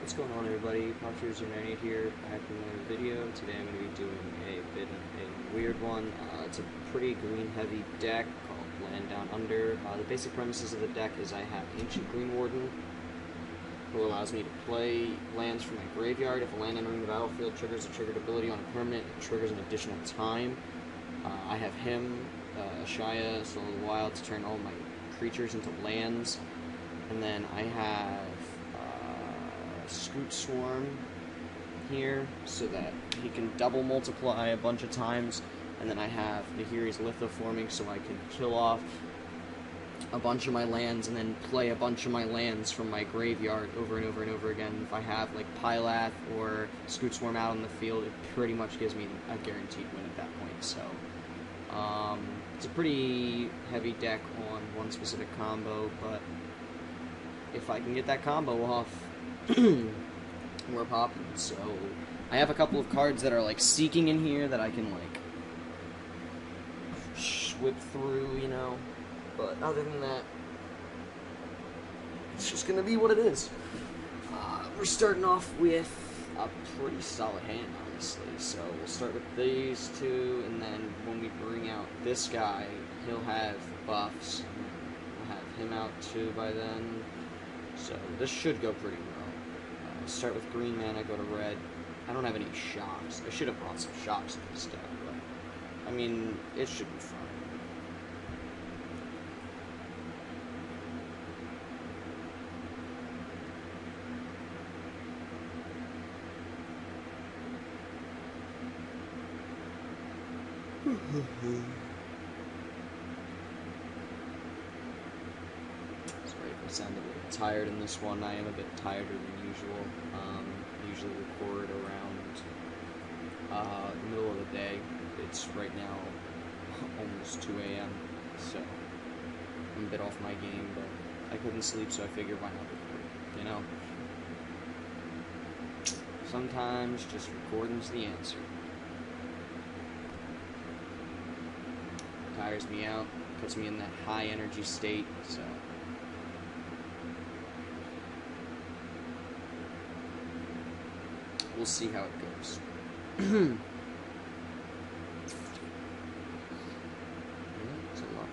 What's going on, everybody? Pop098 here, back with another video. Today I'm going to be doing a bit of a weird one. It's a pretty green-heavy deck called Land Down Under. The basic premises of the deck is I have Ancient Green Warden, who allows me to play lands from my graveyard. If a land entering the battlefield triggers a triggered ability on a permanent, it triggers an additional time. I have him, Shia, Soul of the Wild, to turn all my creatures into lands. And then I have Scoot Swarm here, so that he can double multiply a bunch of times. And then I have Nahiri's Lithoforming, so I can kill off a bunch of my lands and then play a bunch of my lands from my graveyard over and over and over again. If I have like Pylath or Scoot Swarm out on the field, it pretty much gives me a guaranteed win at that point. So it's a pretty heavy deck on one specific combo, but if I can get that combo off, we're popping. So I have a couple of cards that are like seeking in here that I can like whip through, you know. But other than that, it's just gonna be what it is. We're starting off with a pretty solid hand, honestly. So we'll start with these two, and then when we bring out this guy, he'll have buffs. We'll have him out too by then. So this should go pretty well. Start with green mana, go to red. I don't have any shocks. I should have brought some shocks in this deck, but I mean, it should be fun. Sorry if I sound a little tired in this one. I am a bit tireder than usual. Usually record around the middle of the day. It's right now almost 2 a.m. so I'm a bit off my game, but I couldn't sleep, so I figured why not record, you know? Sometimes just recording's the answer. Tires me out, puts me in that high energy state, so we'll see how it goes. That's a lot.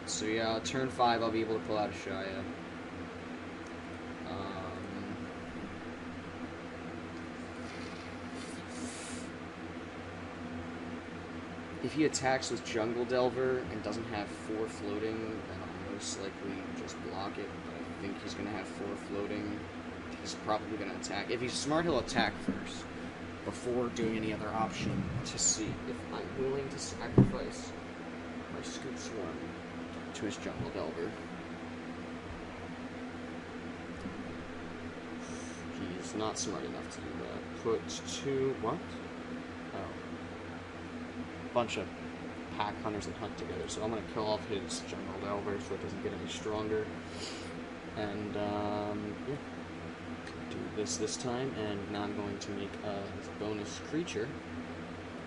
So yeah, turn 5 I'll be able to pull out a Shia. If he attacks with Jungle Delver and doesn't have 4 floating, then I'll most likely just block it. But I think he's going to have 4 floating. He's probably going to attack. If he's smart, he'll attack first, before doing any other option, to see if I'm willing to sacrifice my Scoot Swarm to his Jungle Delver. He's not smart enough to do that. Put 2... what? Oh. Bunch of pack hunters that hunt together, so I'm going to kill off his Jungle Delver so it doesn't get any stronger. And, yeah. Do this time, and now I'm going to make a bonus creature.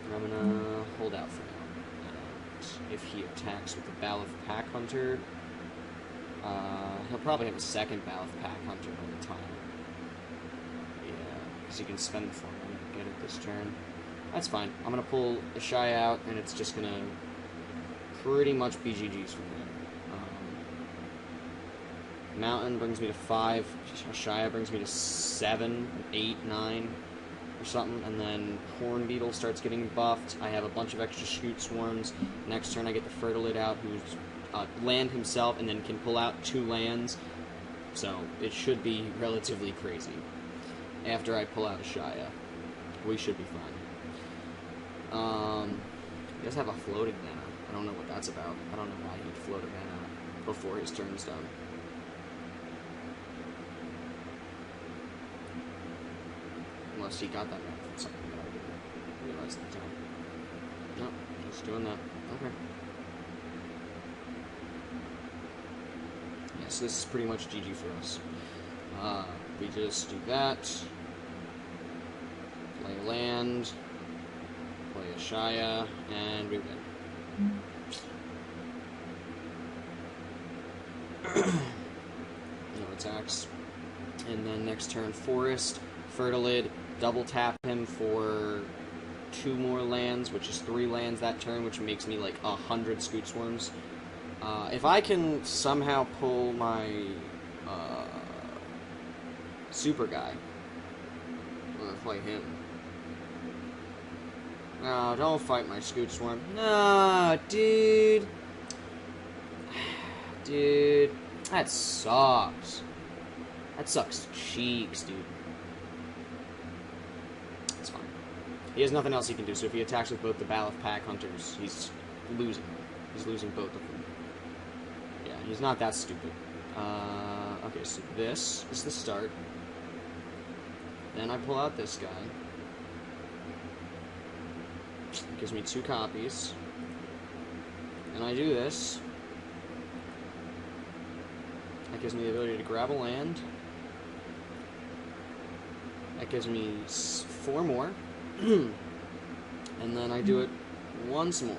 And I'm going to hold out for now. And if he attacks with the Baloth Pack Hunter, he'll probably have a second Baloth Pack Hunter by the time. Yeah, because he can spend for him and get it this turn. That's fine. I'm going to pull a Shy out, and it's just going to pretty much be GG's from him. Mountain brings me to 5. Shia brings me to 7, 8, 9, or something. And then Horn Beetle starts getting buffed. I have a bunch of extra Scoot Swarms. Next turn I get the Fertilid out, who's land himself, and then can pull out 2 lands. So it should be relatively crazy. After I pull out a Shia, we should be fine. He does have a floating mana. I don't know what that's about. I don't know why he'd float a mana before his turn's done. Unless he got that mana from something that I didn't realize at the time. Nope, just doing that. Okay. Yeah, so this is pretty much GG for us. We just do that. Play land. Play a Shia, and we win. No attacks. And then next turn, Forest, Fertilid, double tap him for 2 more lands, which is 3 lands that turn, which makes me like 100 Scoot Swarms. If I can somehow pull my super guy, I'm gonna fight him. No, don't fight my Scoot Swarm. No, dude. Dude, that sucks. That sucks cheeks, dude. It's fine. He has nothing else he can do, so if he attacks with both the Baloth Pack Hunters, he's losing. He's losing both of them. Yeah, he's not that stupid. Okay, so this is the start. Then I pull out this guy. It gives me 2 copies. And I do this. That gives me the ability to grab a land. That gives me 4 more. And then I do it once more.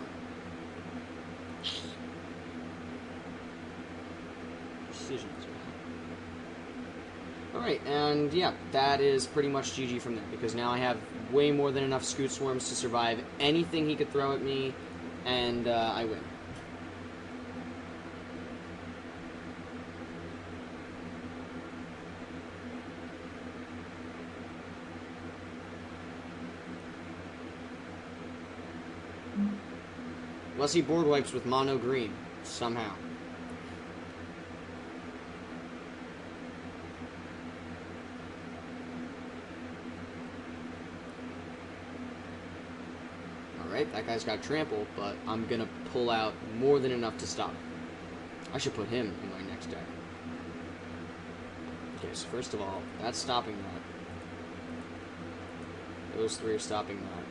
Decisions. Alright, and yeah, that is pretty much GG from there, because now I have way more than enough Scoot Swarms to survive anything he could throw at me, and I win. Unless he board wipes with mono green, somehow. Alright, that guy's got trample, but I'm gonna pull out more than enough to stop him. I should put him in my next deck. Okay, so first of all, that's stopping that. Those 3 are stopping that.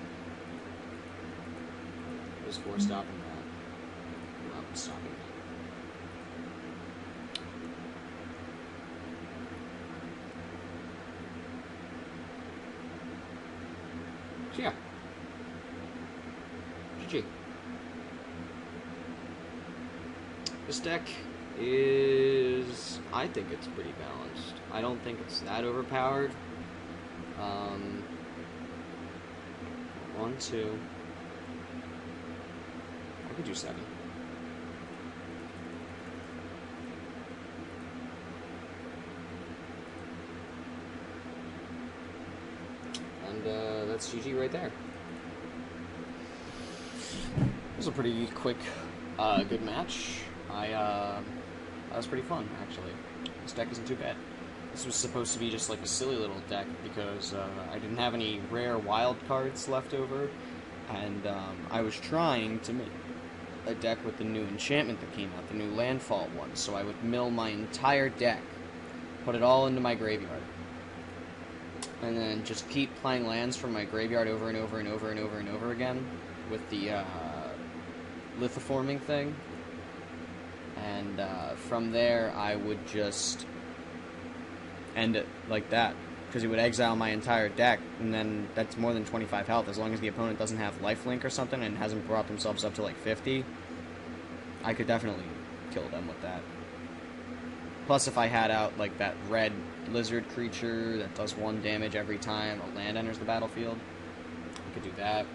Those 4 stopping that. Well, stopping that. So yeah. GG. This deck is... I think it's pretty balanced. I don't think it's that overpowered. 1, 2... I could do 7. And that's GG right there. It was a pretty quick, good match. That was pretty fun, actually. This deck isn't too bad. This was supposed to be just like a silly little deck because I didn't have any rare wild cards left over, and I was trying to make a deck with the new enchantment that came out, the new landfall one, so I would mill my entire deck, put it all into my graveyard, and then just keep playing lands from my graveyard over and over and over and over and over again with the lithoforming thing, and from there I would just end it like that, because it would exile my entire deck, and then that's more than 25 health. As long as the opponent doesn't have lifelink or something and hasn't brought themselves up to like 50, I could definitely kill them with that. Plus, if I had out like that red lizard creature that does 1 damage every time a land enters the battlefield, I could do that.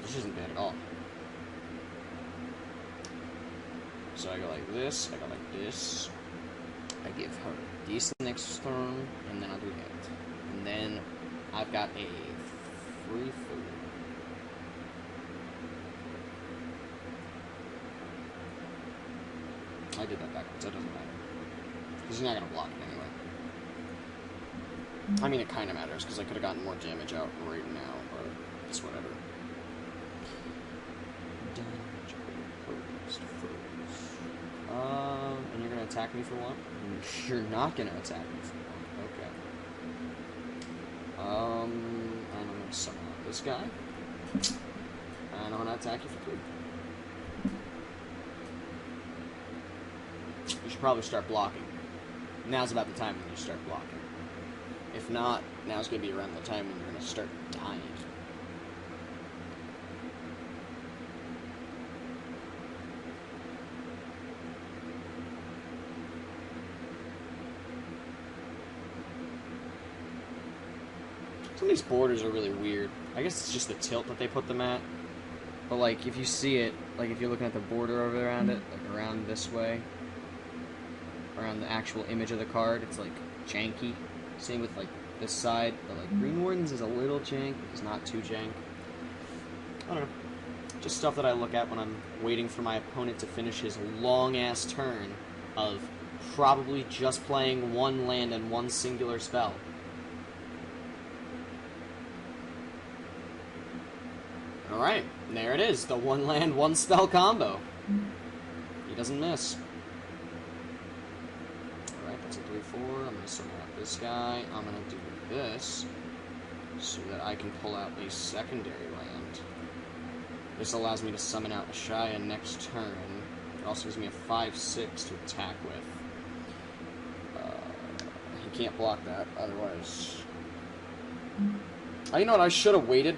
This isn't bad at all. So I go like this, I go like this. I give her this next turn, and then I'll do that. And then I've got a free food. I did that backwards, that doesn't matter. Because he's not going to block it anyway. I mean, it kind of matters, because I could have gotten more damage out right now, but it's whatever. Damage opposed first. And you're going to attack me for 1? You're not going to attack me for 1. Okay. And I'm going to summon out this guy. And I'm going to attack you for 3. You should probably start blocking. Now's about the time when you start blocking. If not, now's going to be around the time when you're going to start dying. Some of these borders are really weird. I guess it's just the tilt that they put them at. But, like, if you see it, like, if you're looking at the border over around it, like, around this way, around the actual image of the card, it's, like, janky. Same with, like, this side, but, like, Green Wardens is a little jank. It's not too jank. I don't know. Just stuff that I look at when I'm waiting for my opponent to finish his long-ass turn of probably just playing one land and one singular spell. Alright, there it is. The one land, one spell combo. He doesn't miss. Alright, that's a 3-4. I'm going to summon out this guy. I'm going to do this so that I can pull out a secondary land. This allows me to summon out Ashaya next turn. It also gives me a 5-6 to attack with. He can't block that, otherwise... You know what, I should have waited.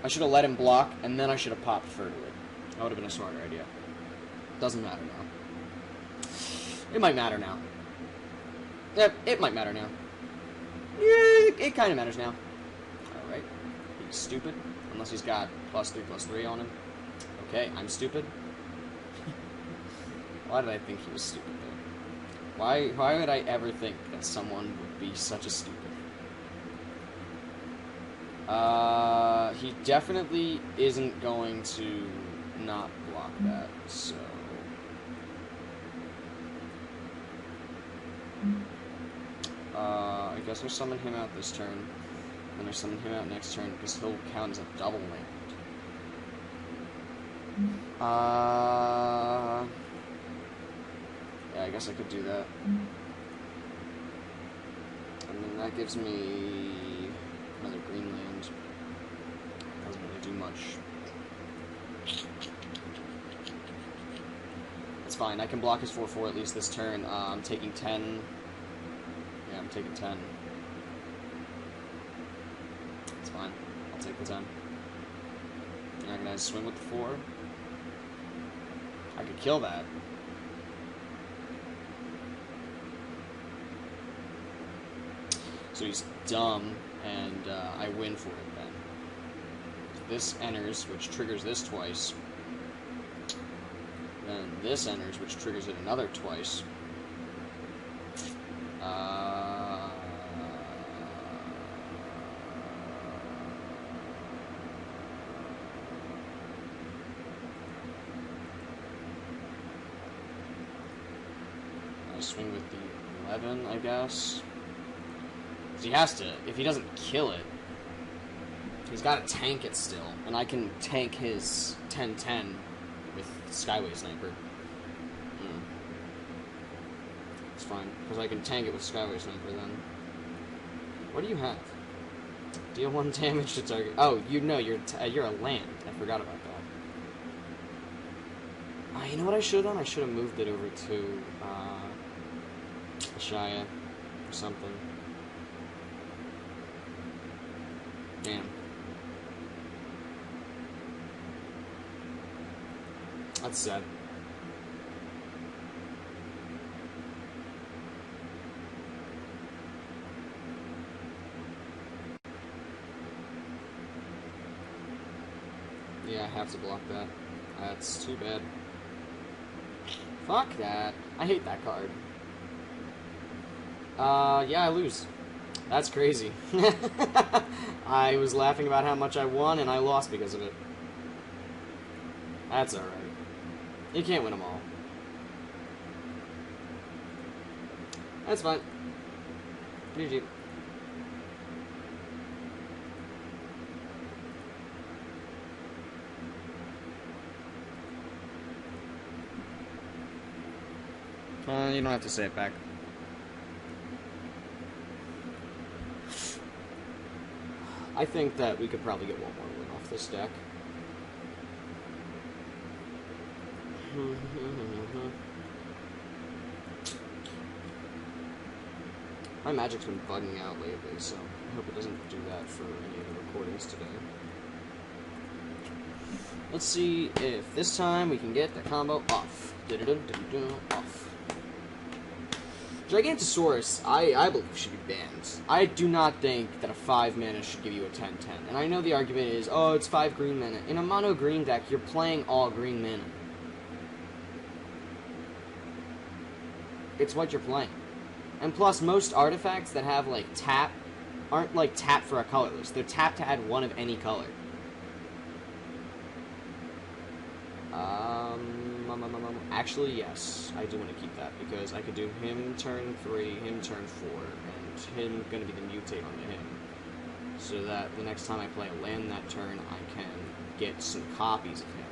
I should have let him block, and then I should have popped Fertilid. That would have been a smarter idea. Doesn't matter now. It might matter now. Yep, it might matter now. Yeah, it kind of matters now. Alright. He's stupid. Unless he's got +3/+3 on him. Okay, I'm stupid. Why did I think he was stupid, though? Why would I ever think that someone would be such a stupid? He definitely isn't going to not block that, so... I guess I summon him out this turn, and I summon him out next turn, because he'll count as a double land. Yeah, I guess I could do that. And then that gives me another green land. Doesn't really do much. It's fine, I can block his 4/4 at least this turn. I'm taking 10. Yeah, I'm taking 10. It's fine. I'll take the 10. Now can I swing with the 4? I could kill that. So he's dumb, and I win for it then. This enters, which triggers this twice. Then this enters, which triggers it another twice. I swing with the 11, I guess. He has to, if he doesn't kill it, he's got to tank it still. And I can tank his 10/10 with Skyway Sniper. It's fine, because I can tank it with Skyway Sniper then. What do you have? Deal 1 damage to target. Oh, you know, you're a land. I forgot about that. You know what I should have done? I should have moved it over to Ashaya or something. Damn. That's sad. Yeah, I have to block that. That's too bad. Fuck that. I hate that card. Yeah, I lose. That's crazy. I was laughing about how much I won, and I lost because of it. That's alright. You can't win them all. That's fine. GG. You don't have to say it back. I think that we could probably get one more win off this deck. My Magic's been bugging out lately, so I hope it doesn't do that for any of the recordings today. Let's see if this time we can get the combo off. Off. Gigantosaurus, I believe, should be banned. I do not think that a 5 mana should give you a 10/10. And I know the argument is, oh, it's 5 green mana. In a mono green deck, you're playing all green mana. It's what you're playing. And plus, most artifacts that have, like, tap aren't, like, tap for a colorless. They're tap to add one of any color. Actually, yes, I do want to keep that, because I could do him turn 3, him turn 4, and him going to be the mutate onto him. So that the next time I play a land that turn, I can get some copies of him.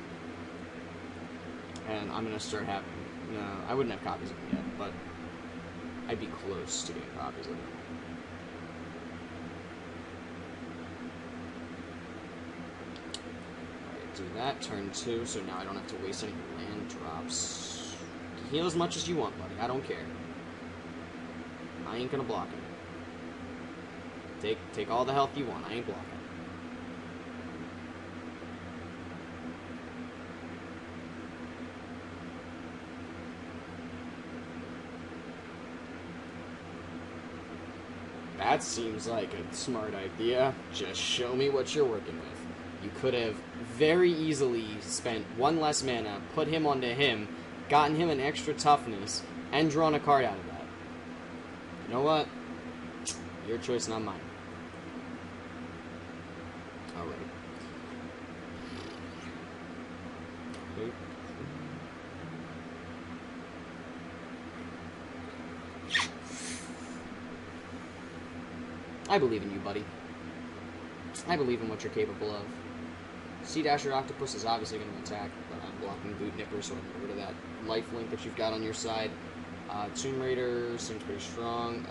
And I'm going to start having... No, I wouldn't have copies of him yet, but I'd be close to getting copies of him. Do that, turn 2, so now I don't have to waste any land drops. Heal as much as you want, buddy. I don't care. I ain't gonna block him. Take all the health you want. I ain't blocking. That seems like a smart idea. Just show me what you're working with. You could have very easily spent 1 less mana, put him onto him, gotten him an extra toughness, and drawn a card out of that. You know what? Your choice, not mine. Alright. Okay. I believe in you, buddy. I believe in what you're capable of. Sea Dasher Octopus is obviously going to attack, but I'm blocking Boot Nipper, so I'm going to get rid of that lifelink that you've got on your side. Tomb Raider seems pretty strong.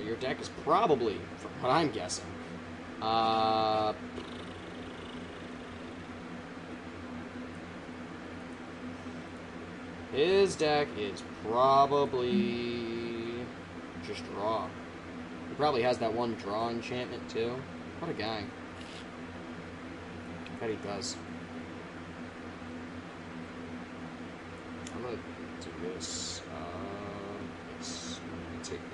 Your deck is probably, from what I'm guessing, his deck is probably just draw. He probably has that one draw enchantment, too. What a guy. I bet he does. I'm gonna do this. Yes, I'm gonna take that.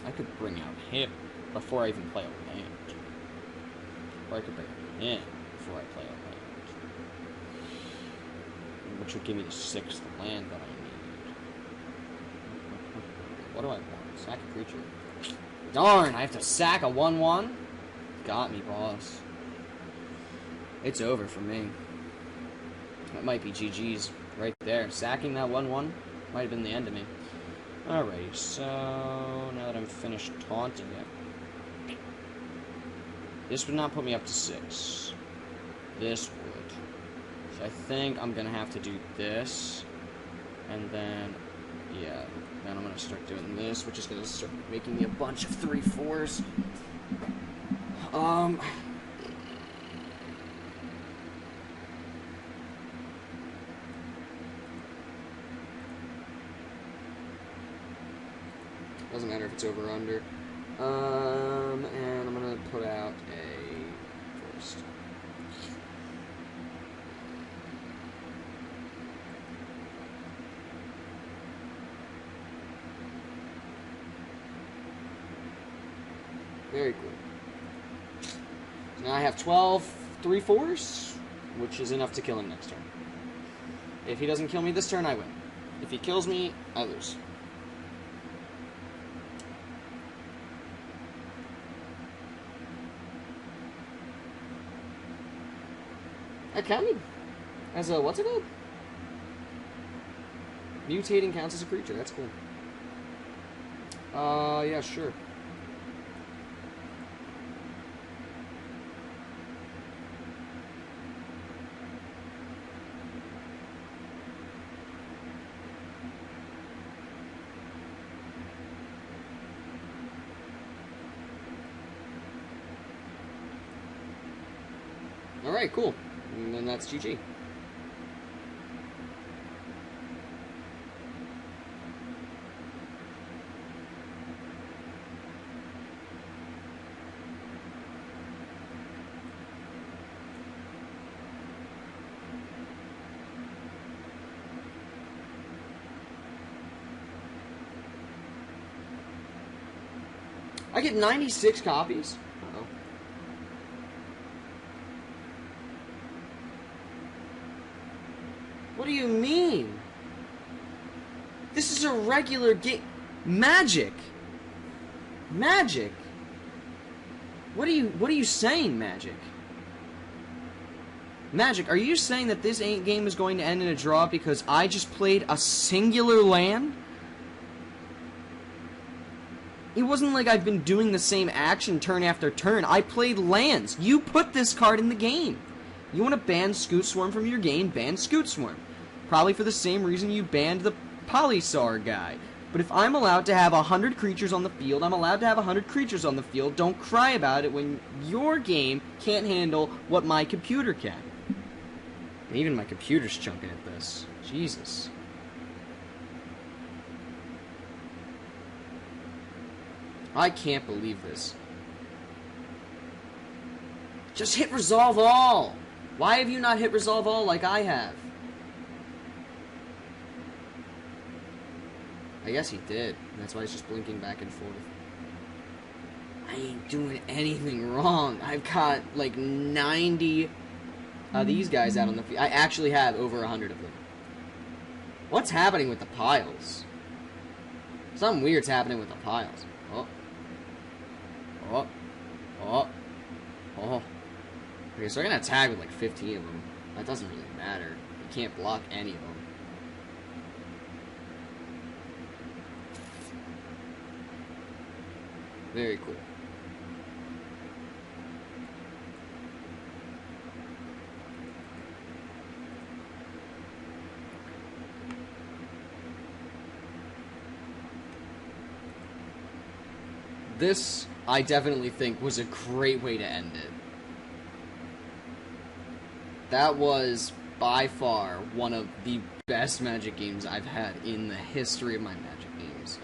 I could bring out him before I even play a land. Or I could bring out him before I play a land. Which would give me the 6th land that I need. What do I want? Sack a creature. Darn, I have to sack a 1/1? Got me, boss. It's over for me. That might be GG's right there. Sacking that 1/1 might have been the end of me. Alright, so now that I'm finished taunting it, this would not put me up to 6. This would. So I think I'm gonna have to do this, and then, yeah, then I'm gonna start doing this, which is gonna start making me a bunch of 3/4s. Doesn't matter if it's over or under. And I'm gonna put out a forest. Very cool. So now I have 12 3/4s, which is enough to kill him next turn. If he doesn't kill me this turn, I win. If he kills me, I lose. That counted as a, what's it called? Mutating counts as a creature, that's cool. Yeah, sure. Alright, cool. And then that's GG. I get 96 copies? Uh-oh. What do you mean? This is a regular game. Magic. Magic. What are you saying, Magic? Magic, are you saying that this game is going to end in a draw because I just played a singular land? It wasn't like I've been doing the same action turn after turn. I played lands. You put this card in the game. You want to ban Scoot Swarm from your game, ban Scoot Swarm. Probably for the same reason you banned the Polysar guy. But if I'm allowed to have 100 creatures on the field, I'm allowed to have 100 creatures on the field. Don't cry about it when your game can't handle what my computer can. And even my computer's chunking at this. Jesus. I can't believe this. Just hit Resolve All! Why have you not hit Resolve All like I have? I guess he did. And that's why he's just blinking back and forth. I ain't doing anything wrong. I've got like 90 these guys out on the field. I actually have over 100 of them. What's happening with the piles? Something weird's happening with the piles. Oh. Oh. Oh. Oh. Okay, so I'm gonna attack with like 15 of them. That doesn't really matter. You can't block any of them. Very cool. This, I definitely think, was a great way to end it. That was, by far, one of the best Magic games I've had in the history of my Magic games.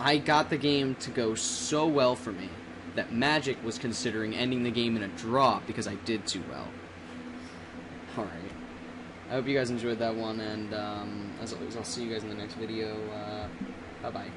I got the game to go so well for me that Magic was considering ending the game in a draw because I did too well. Alright. I hope you guys enjoyed that one, and as always, I'll see you guys in the next video. Bye-bye.